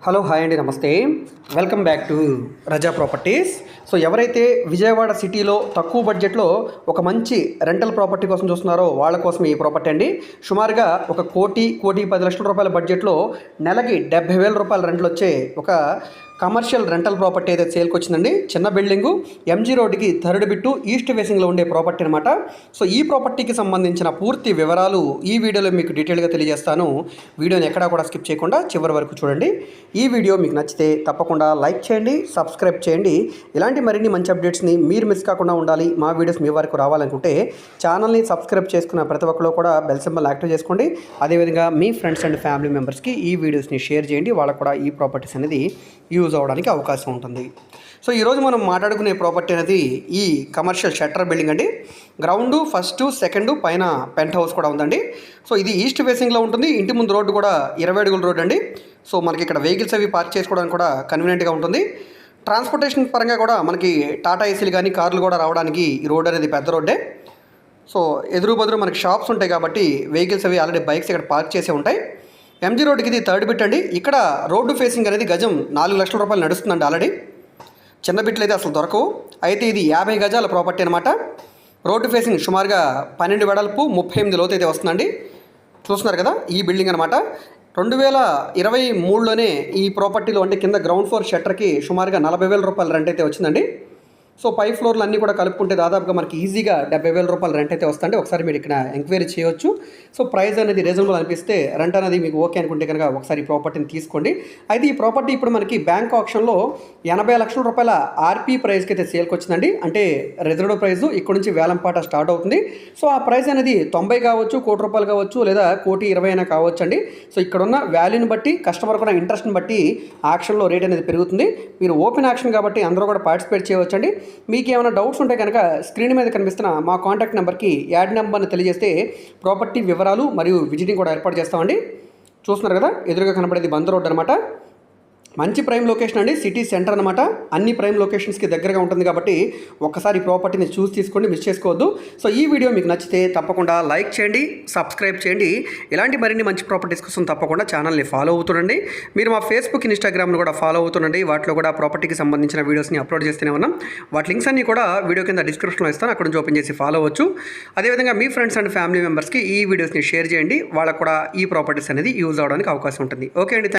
Hello hi అండి, నమస్తే. Welcome back to Raza properties. So ఎవరైతే విజయవాడ సిటీలో తక్కువ బడ్జెట్లో ఒక మంచి రెంటల్ ప్రాపర్టీ కోసం చూస్తున్నారో వాళ్ళ కోసం ఈ ప్రాపర్టీ అండి. సుమారుగా ఒక కోటి 10 లక్షల రూపాయల బడ్జెట్లో నెలకి 70,000 రూపాయల రెంట్లు వచ్చే ఒక కమర్షియల్ రెంటల్ ప్రాపర్టీ అయితే సేల్కి వచ్చిందండి. చిన్న బిల్డింగు, ఎంజీ రోడ్డుకి థర్డ్ బిట్టు ఈస్ట్ ఫేసింగ్లో ఉండే ప్రాపర్టీ అనమాట. సో ఈ ప్రాపర్టీకి సంబంధించిన పూర్తి వివరాలు ఈ వీడియోలో మీకు డీటెయిల్గా తెలియజేస్తాను. వీడియోని ఎక్కడా కూడా స్కిప్ చేయకుండా చివరి వరకు చూడండి. ఈ వీడియో మీకు నచ్చితే తప్పకుండా లైక్ చేయండి, సబ్స్క్రైబ్ చేయండి. ఇలాంటి మరిన్ని మంచి అప్డేట్స్ని మీరు మిస్ కాకుండా ఉండాలి, మా వీడియోస్ మీ వరకు రావాలనుకుంటే ఛానల్ని సబ్స్క్రైబ్ చేసుకున్న ప్రతి ఒక్కరు కూడా బెల్ సింబల్ యాక్టివ్ చేసుకోండి. అదేవిధంగా మీ ఫ్రెండ్స్ అండ్ ఫ్యామిలీ మెంబర్స్కి ఈ వీడియోస్ని షేర్ చేయండి, వాళ్ళకు కూడా ఈ ప్రాపర్టీస్ అనేది యూజ్ అవడానికి అవకాశం ఉంటుంది. సో ఈరోజు మనం మాట్లాడుకునే ప్రాపర్టీ అనేది ఈ కమర్షియల్ షట్టర్ బిల్డింగ్ అండి. గ్రౌండ్, ఫస్ట్, సెకండ్, పైన పెంట్ హౌస్ కూడా ఉందండి. సో ఇది ఈస్ట్ ఫేసింగ్లో ఉంటుంది. ఇంటి ముందు రోడ్డు కూడా 20 అడుగుల రోడ్ అండి. సో మనకి ఇక్కడ వెహికల్స్ అవి పార్క్ చేసుకోవడానికి కూడా కన్వీనియంట్గా ఉంటుంది. ట్రాన్స్పోర్టేషన్ పరంగా కూడా మనకి టాటా ఏసీలు కానీ కార్లు కూడా రావడానికి ఈ రోడ్ అనేది పెద్ద రోడ్డే. సో ఎదురు బదురు మనకి షాప్స్ ఉంటాయి కాబట్టి వెహికల్స్ అవి ఆల్రెడీ బైక్స్ ఇక్కడ పార్క్ చేసే ఉంటాయి. ఎంజీ రోడ్డుకి ఇది థర్డ్ బిట్ అండి. ఇక్కడ రోడ్డు ఫేసింగ్ అనేది గజం 4 లక్షల రూపాయలు నడుస్తుందండి ఆల్రెడీ. చిన్న బిట్లు అయితే అసలు దొరకవు. అయితే ఇది 50 గజాల ప్రాపర్టీ అనమాట. రోడ్డు ఫేసింగ్ సుమారుగా 12 వెడల్పు 38 లోతు అయితే వస్తుందండి. చూస్తున్నారు కదా ఈ బిల్డింగ్ అనమాట. 2023లోనే ఈ ప్రాపర్టీలో అంటే కింద గ్రౌండ్ ఫ్లోర్ షట్టర్కి సుమారుగా 40,000 రూపాయల రెంట్ అయితే వచ్చిందండి. సో పై ఫ్లోర్లు అన్నీ కూడా కలుపుకుంటే దాదాపుగా మనకి ఈజీగా 70,000 రూపాయల రెంట్ అయితే వస్తుంది. ఒకసారి మీరు ఇక్కడ ఎంక్వైరీ చేయొచ్చు. సో ప్రైస్ అనేది రీజనబుల్ అనిపిస్తే, రెంట్ అనేది మీకు ఓకే అనుకుంటే కనుక ఒకసారి ఈ ప్రాపర్టీని తీసుకోండి. అయితే ఈ ప్రాపర్టీ ఇప్పుడు మనకి బ్యాంక్ ఆప్షన్లో 80 లక్షల రూపాయల ఆర్పీ ప్రైస్కి అయితే సేల్కి వచ్చిందండి. అంటే రిజర్వ్ ప్రైస్ ఇక్కడ నుంచి వేలంపాట స్టార్ట్ అవుతుంది. సో ఆ ప్రైస్ అనేది 90 కావచ్చు, ₹1,00,00,000 కావచ్చు, లేదా 1,20,00,000 అయినా కావచ్చు అండి. సో ఇక్కడున్న వాల్యూని బట్టి, కస్టమర్ కూడా ఇంట్రెస్ట్ని బట్టి ఆక్షన్లో రేట్ అనేది పెరుగుతుంది. మీరు ఓపెన్ ఆక్షన్ కాబట్టి అందరూ కూడా పార్టిసిపేట్ చేయవచ్చండి. మీకు ఏమైనా డౌట్స్ ఉంటే కనుక స్క్రీన్ మీద కనిపిస్తున్న మా కాంటాక్ట్ నెంబర్కి యాడ్ నెంబర్ని తెలియజేస్తే ప్రాపర్టీ వివరాలు మరియు విజిటింగ్ కూడా ఏర్పాటు చేస్తామండి. చూస్తున్నారు కదా ఎదురుగా కనబడేది బందర్ రోడ్ అనమాట. మంచి ప్రైమ్ లొకేషన్ అండి, సిటీ సెంటర్ అనమాట. అన్ని ప్రైమ్ లొకేషన్స్కి దగ్గరగా ఉంటుంది కాబట్టి ఒక్కసారి ప్రాపర్టీని చూసి తీసుకోండి, మిస్ చేసుకోవద్దు. సో ఈ వీడియో మీకు నచ్చితే తప్పకుండా లైక్ చేయండి, సబ్స్క్రైబ్ చేయండి. ఇలాంటి మరిన్ని మంచి ప్రాపర్టీస్ కోసం తప్పకుండా ఛానల్ని ఫాలో అవుతుండండి. మీరు మా ఫేస్బుక్, ఇన్స్టాగ్రామ్ను కూడా ఫాలో అవుతుండండి. వాటిలో కూడా ప్రాపర్టీకి సంబంధించిన వీడియోస్ని అప్లోడ్ చేస్తూనే ఉన్నాం. వాటి లింక్స్ అన్ని కూడా వీడియో కింద డిస్క్రిప్షన్లో ఇస్తాను, అక్కడ నుంచి ఓపెన్ చేసి ఫాలో అవ్వచ్చు. అదేవిధంగా మీ ఫ్రెండ్స్ అండ్ ఫ్యామిలీ మెంబర్స్కి ఈ వీడియోస్ని షేర్ చేయండి, వాళ్ళకు కూడా ఈ ప్రాపర్టీస్ అనేది యూజ్ అవడానికి అవకాశం ఉంటుంది. ఓకే అండి.